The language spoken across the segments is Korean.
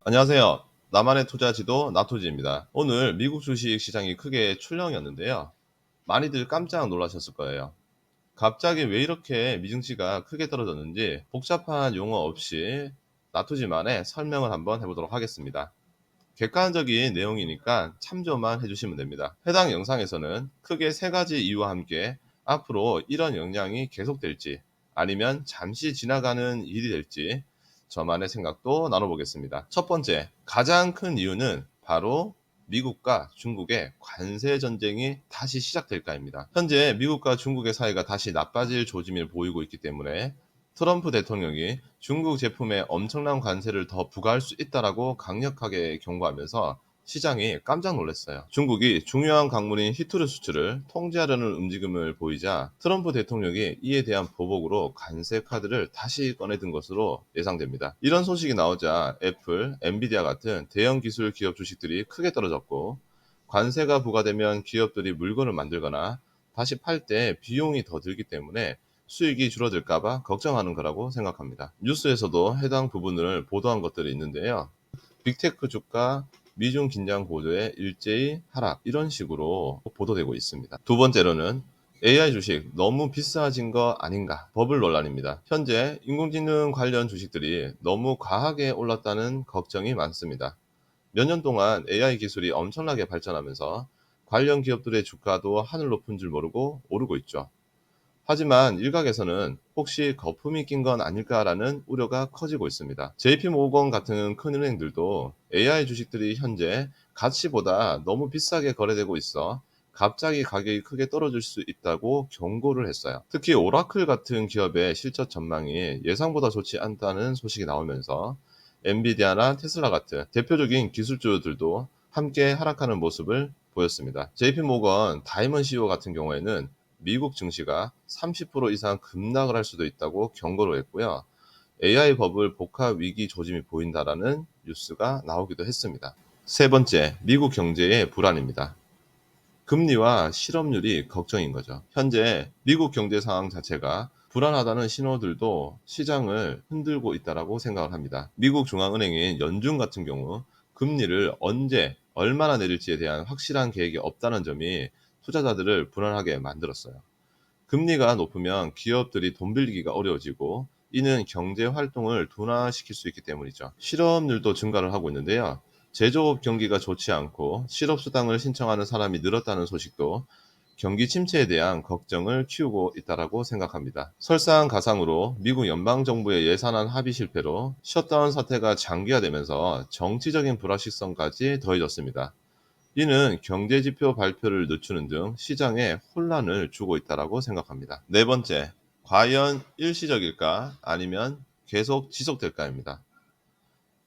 안녕하세요. 나만의 투자지도 나토지입니다. 오늘 미국 주식 시장이 크게 출렁였는데요. 많이들 깜짝 놀라셨을 거예요. 갑자기 왜 이렇게 미증시가 크게 떨어졌는지 복잡한 용어 없이 나토지만의 설명을 한번 해보도록 하겠습니다. 객관적인 내용이니까 참조만 해주시면 됩니다. 해당 영상에서는 크게 세 가지 이유와 함께 앞으로 이런 영향이 계속될지 아니면 잠시 지나가는 일이 될지 저만의 생각도 나눠보겠습니다. 첫 번째, 가장 큰 이유는 바로 미국과 중국의 관세 전쟁이 다시 시작될까입니다. 현재 미국과 중국의 사이가 다시 나빠질 조짐을 보이고 있기 때문에 트럼프 대통령이 중국 제품에 엄청난 관세를 더 부과할 수 있다라고 강력하게 경고하면서 시장이 깜짝 놀랐어요. 중국이 중요한 광물인 히토류 수출을 통제하려는 움직임을 보이자 트럼프 대통령이 이에 대한 보복으로 관세 카드를 다시 꺼내든 것으로 예상됩니다. 이런 소식이 나오자 애플, 엔비디아 같은 대형 기술 기업 주식들이 크게 떨어졌고, 관세가 부과되면 기업들이 물건을 만들거나 다시 팔 때 비용이 더 들기 때문에 수익이 줄어들까봐 걱정하는 거라고 생각합니다. 뉴스에서도 해당 부분을 보도한 것들이 있는데요. 빅테크 주가 미중 긴장 고조에 일제히 하락, 이런 식으로 보도되고 있습니다. 두 번째로는 AI 주식 너무 비싸진 거 아닌가, 버블 논란입니다. 현재 인공지능 관련 주식들이 너무 과하게 올랐다는 걱정이 많습니다. 몇 년 동안 AI 기술이 엄청나게 발전하면서 관련 기업들의 주가도 하늘 높은 줄 모르고 오르고 있죠. 하지만 일각에서는 혹시 거품이 낀 건 아닐까라는 우려가 커지고 있습니다. JP모건 같은 큰 은행들도 AI 주식들이 현재 가치보다 너무 비싸게 거래되고 있어 갑자기 가격이 크게 떨어질 수 있다고 경고를 했어요. 특히 오라클 같은 기업의 실적 전망이 예상보다 좋지 않다는 소식이 나오면서 엔비디아나 테슬라 같은 대표적인 기술주들도 함께 하락하는 모습을 보였습니다. JP모건 다이먼 CEO 같은 경우에는 미국 증시가 30% 이상 급락을 할 수도 있다고 경고를 했고요. AI 버블 복합 위기 조짐이 보인다라는 뉴스가 나오기도 했습니다. 세 번째, 미국 경제의 불안입니다. 금리와 실업률이 걱정인 거죠. 현재 미국 경제 상황 자체가 불안하다는 신호들도 시장을 흔들고 있다라고 생각을 합니다. 미국 중앙은행인 연준 같은 경우 금리를 언제 얼마나 내릴지에 대한 확실한 계획이 없다는 점이 투자자들을 불안하게 만들었어요. 금리가 높으면 기업들이 돈 빌리기가 어려워지고, 이는 경제 활동을 둔화시킬 수 있기 때문이죠. 실업률도 증가를 하고 있는데요. 제조업 경기가 좋지 않고 실업수당을 신청하는 사람이 늘었다는 소식도 경기 침체에 대한 걱정을 키우고 있다라고 생각합니다. 설상가상으로 미국 연방정부의 예산안 합의 실패로 셧다운 사태가 장기화되면서 정치적인 불확실성까지 더해졌습니다. 이는 경제지표 발표를 늦추는 등 시장에 혼란을 주고 있다고 생각합니다. 네 번째, 과연 일시적일까 아니면 계속 지속될까입니다.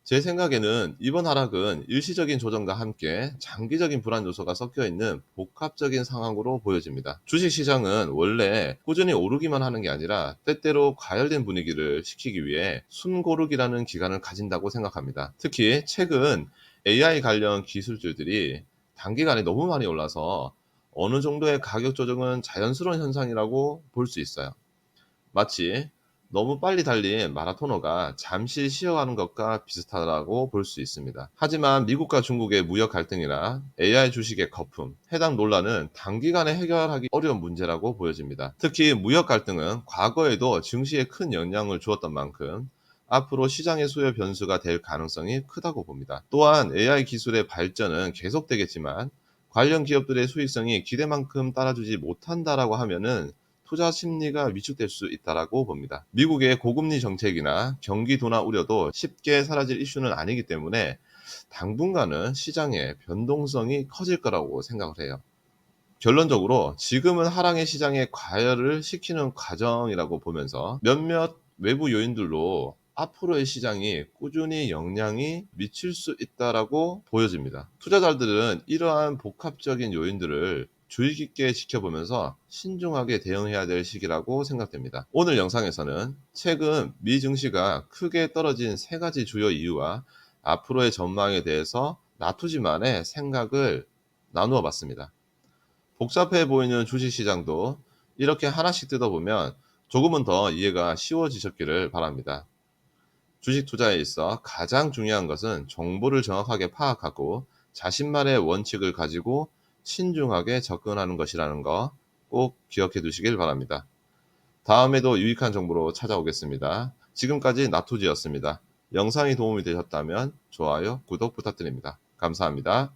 제 생각에는 이번 하락은 일시적인 조정과 함께 장기적인 불안 요소가 섞여 있는 복합적인 상황으로 보여집니다. 주식시장은 원래 꾸준히 오르기만 하는 게 아니라 때때로 과열된 분위기를 식히기 위해 숨고르기라는 기간을 가진다고 생각합니다. 특히 최근 AI 관련 기술주들이 단기간에 너무 많이 올라서 어느 정도의 가격 조정은 자연스러운 현상이라고 볼 수 있어요. 마치 너무 빨리 달린 마라토너가 잠시 쉬어가는 것과 비슷하다고 볼 수 있습니다. 하지만 미국과 중국의 무역 갈등이나 AI 주식의 거품, 해당 논란은 단기간에 해결하기 어려운 문제라고 보여집니다. 특히 무역 갈등은 과거에도 증시에 큰 영향을 주었던 만큼 앞으로 시장의 수요 변수가 될 가능성이 크다고 봅니다. 또한 AI 기술의 발전은 계속되겠지만 관련 기업들의 수익성이 기대만큼 따라주지 못한다라고 하면은 투자 심리가 위축될 수 있다고 봅니다. 미국의 고금리 정책이나 경기 둔화 우려도 쉽게 사라질 이슈는 아니기 때문에 당분간은 시장의 변동성이 커질 거라고 생각을 해요. 결론적으로 지금은 하락의 시장에 과열을 시키는 과정이라고 보면서 몇몇 외부 요인들로 앞으로의 시장이 꾸준히 영향이 미칠 수 있다라고 보여집니다. 투자자들은 이러한 복합적인 요인들을 주의 깊게 지켜보면서 신중하게 대응해야 될 시기라고 생각됩니다. 오늘 영상에서는 최근 미 증시가 크게 떨어진 세 가지 주요 이유와 앞으로의 전망에 대해서 나투지만의 생각을 나누어 봤습니다. 복잡해 보이는 주식시장도 이렇게 하나씩 뜯어보면 조금은 더 이해가 쉬워지셨기를 바랍니다. 주식 투자에 있어 가장 중요한 것은 정보를 정확하게 파악하고 자신만의 원칙을 가지고 신중하게 접근하는 것이라는 거 꼭 기억해 두시길 바랍니다. 다음에도 유익한 정보로 찾아오겠습니다. 지금까지 나토지였습니다. 영상이 도움이 되셨다면 좋아요, 구독 부탁드립니다. 감사합니다.